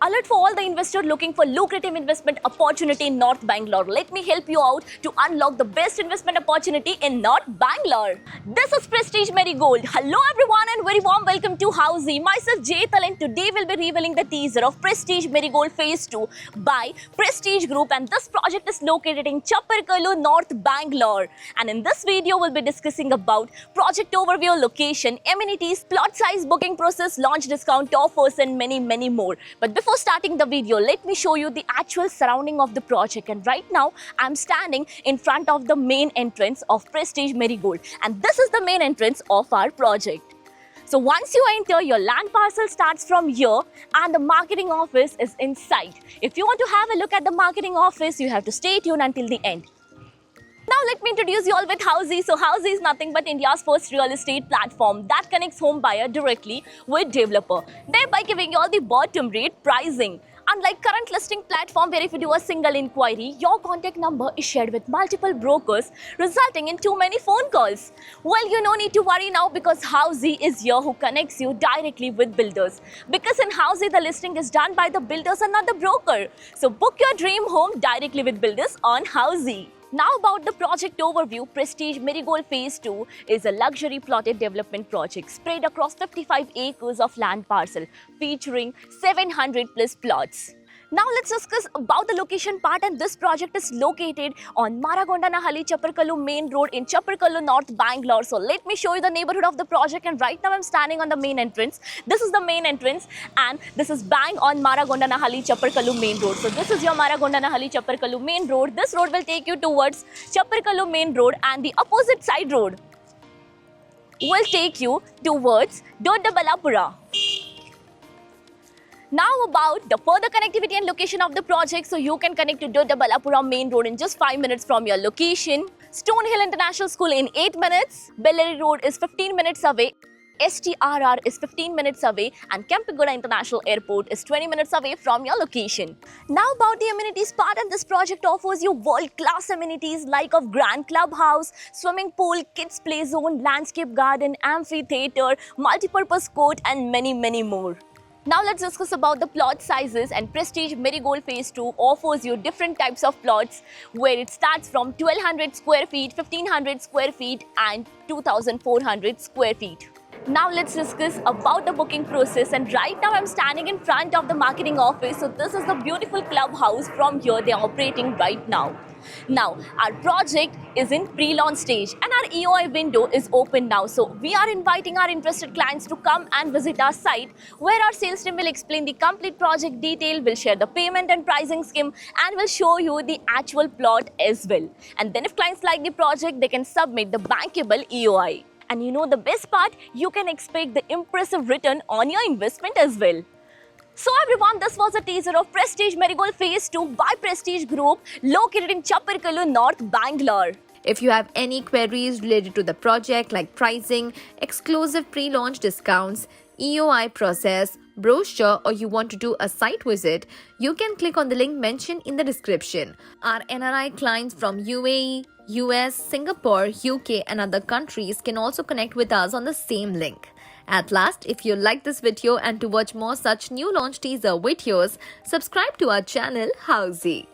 alert for all the investors looking for lucrative investment opportunity in North Bangalore. Let me help you out to unlock the best investment opportunity in North Bangalore. This is Prestige Marigold. Hello everyone and very warm welcome to Housey. Myself Jaital, and today we'll be revealing the teaser of Prestige Marigold Phase 2 by Prestige Group, and this project is located in Chapparkallu, North Bangalore. And in this video we'll be discussing about project overview, location, amenities, plot size, booking process, launch discount offers and many more. But before starting the video, let me show you the actual surrounding of the project. And right now I'm standing in front of the main entrance of Prestige Marigold, and this is the main entrance of our project. So once you enter, your land parcel starts from here and the marketing office is inside. If you want to have a look at the marketing office, you have to stay tuned until the end. Now let me introduce you all with Housey. So Housey is nothing but India's first real estate platform that connects home buyer directly with developer, thereby giving you all the bottom rate pricing. Unlike current listing platform where if you do a single inquiry, your contact number is shared with multiple brokers, resulting in too many phone calls. Well, you no need to worry now, because Housey is here who connects you directly with builders. Because in Housey, the listing is done by the builders and not the broker. So book your dream home directly with builders on Housey. Now about the project overview, Prestige Marigold Phase 2 is a luxury plotted development project spread across 55 acres of land parcel, featuring 700 plus plots. Now let's discuss about the location part, and this project is located on Maragondanahalli Chapparkallu main road in Chapparkallu, North Bangalore. So let me show you the neighborhood of the project, and right now I'm standing on the main entrance. This is the main entrance and this is bang on Maragondanahalli Chapparkallu main road. So this is your Maragondanahalli Chapparkallu main road. This road will take you towards Chapparkallu main road, and the opposite side road will take you towards Doddaballapura. Now about the further connectivity and location of the project. So you can connect to Doddaballapura main road in just 5 minutes from your location. Stonehill International School in 8 minutes. Bellary Road is 15 minutes away. STRR is 15 minutes away, and Kempegowda International Airport is 20 minutes away from your location. Now about the amenities part, and this project offers you world-class amenities like of grand clubhouse, swimming pool, kids play zone, landscape garden, amphitheatre, multi-purpose court and many more. Now let's discuss about the plot sizes, and Prestige Marigold Phase 2 offers you different types of plots where it starts from 1200 square feet, 1500 square feet and 2400 square feet. Now let's discuss about the booking process, and right now I'm standing in front of the marketing office. So this is the beautiful clubhouse. From here they are operating right now. Now our project is in pre-launch stage and our EOI window is open now. So we are inviting our interested clients to come and visit our site, where our sales team will explain the complete project detail, will share the payment and pricing scheme, and will show you the actual plot as well. And then if clients like the project, they can submit the bankable EOI. And you know the best part, you can expect the impressive return on your investment as well. So everyone, this was a teaser of Prestige Marigold Phase 2 by Prestige Group, located in Chapparkallu, North Bangalore. If you have any queries related to the project like pricing, exclusive pre-launch discounts, EOI process, brochure, or you want to do a site visit, you can click on the link mentioned in the description. Our NRI clients from UAE, US, Singapore, UK and other countries can also connect with us on the same link. At last, if you like this video and to watch more such new launch teaser videos, subscribe to our channel Housey.